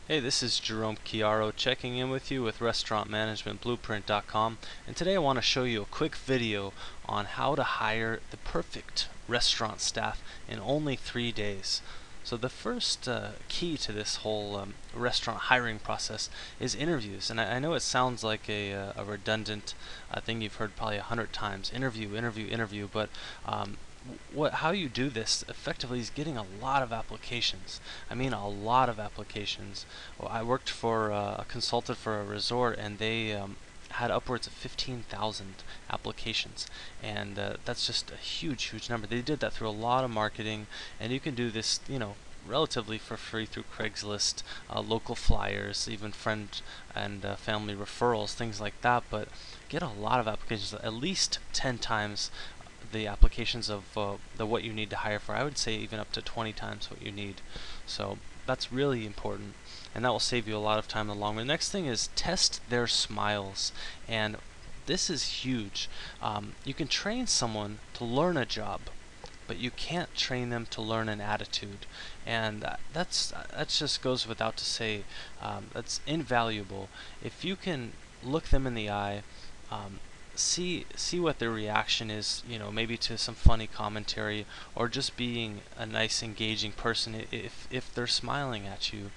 Hey, this is Jerome Chiaro checking in with you with restaurantmanagementblueprint.com, and today I want to show you a quick video on how to hire the perfect restaurant staff in only 3 days. So the first key to this whole restaurant hiring process is interviews, and I know it sounds like a redundant thing you've heard probably 100 times: interview, interview, interview, but how you do this effectively is getting a lot of applications. I mean, a lot of applications. Well, I worked for a consultant for a resort, and they had upwards of 15,000 applications, and that's just a huge number. They did that through a lot of marketing, and you can do this, relatively for free through Craigslist, local flyers, even friend and family referrals, things like that. But get a lot of applications, at least 10 times the applications of what you need to hire for. I would say even up to 20 times what you need. So that's really important, and that will save you a lot of time in the long run. The next thing is test their smiles, and this is huge. You can train someone to learn a job, but you can't train them to learn an attitude, and that just goes without to say. That's invaluable. If you can look them in the eye, um, see what their reaction is, maybe to some funny commentary, or just being a nice engaging person. If they're smiling at you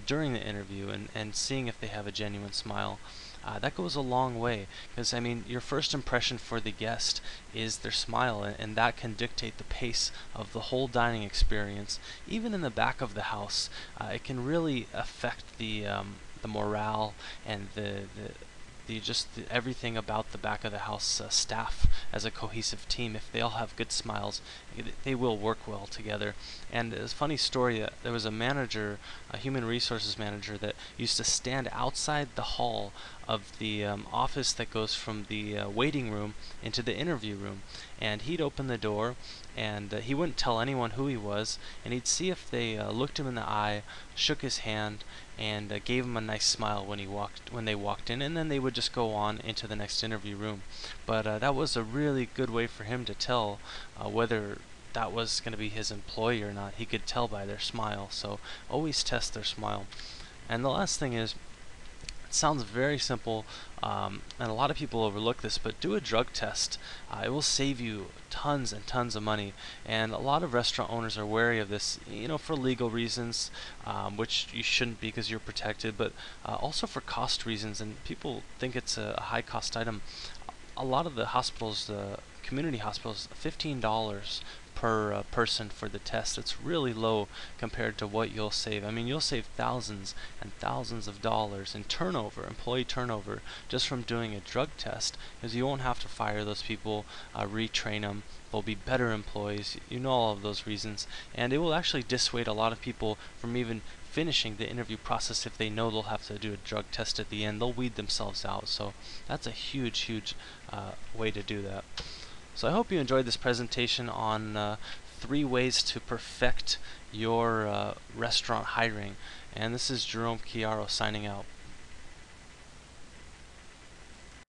during the interview, and seeing if they have a genuine smile, that goes a long way, because I mean, your first impression for the guest is their smile, and that can dictate the pace of the whole dining experience. Even in the back of the house, it can really affect the morale and everything about the back of the house staff as a cohesive team. If they all have good smiles, they will work well together. And it's a funny story, there was a manager, a human resources manager, that used to stand outside the hall of the office that goes from the waiting room into the interview room, and he'd open the door, and he wouldn't tell anyone who he was, and he'd see if they looked him in the eye, shook his hand, and gave him a nice smile when they walked in, and then they would just go on into the next interview room. But that was a really good way for him to tell whether that was going to be his employee or not. He could tell by their smile, so always test their smile. And the last thing is, it sounds very simple, and a lot of people overlook this, but do a drug test. It will save you tons and tons of money, and a lot of restaurant owners are wary of this, for legal reasons, which you shouldn't be because you're protected, but also for cost reasons, and people think it's a high cost item. A lot of the hospitals, the community hospitals, $15 per person for the test. It's really low compared to what you'll save. I mean, you'll save thousands and thousands of dollars in turnover, employee turnover, just from doing a drug test, because you won't have to fire those people, retrain them. They'll be better employees. You know all of those reasons, and it will actually dissuade a lot of people from even finishing the interview process. If they know they'll have to do a drug test at the end, they'll weed themselves out. So that's a huge way to do that. So I hope you enjoyed this presentation on 3 ways to perfect your restaurant hiring. And this is Jerome Chiaro signing out.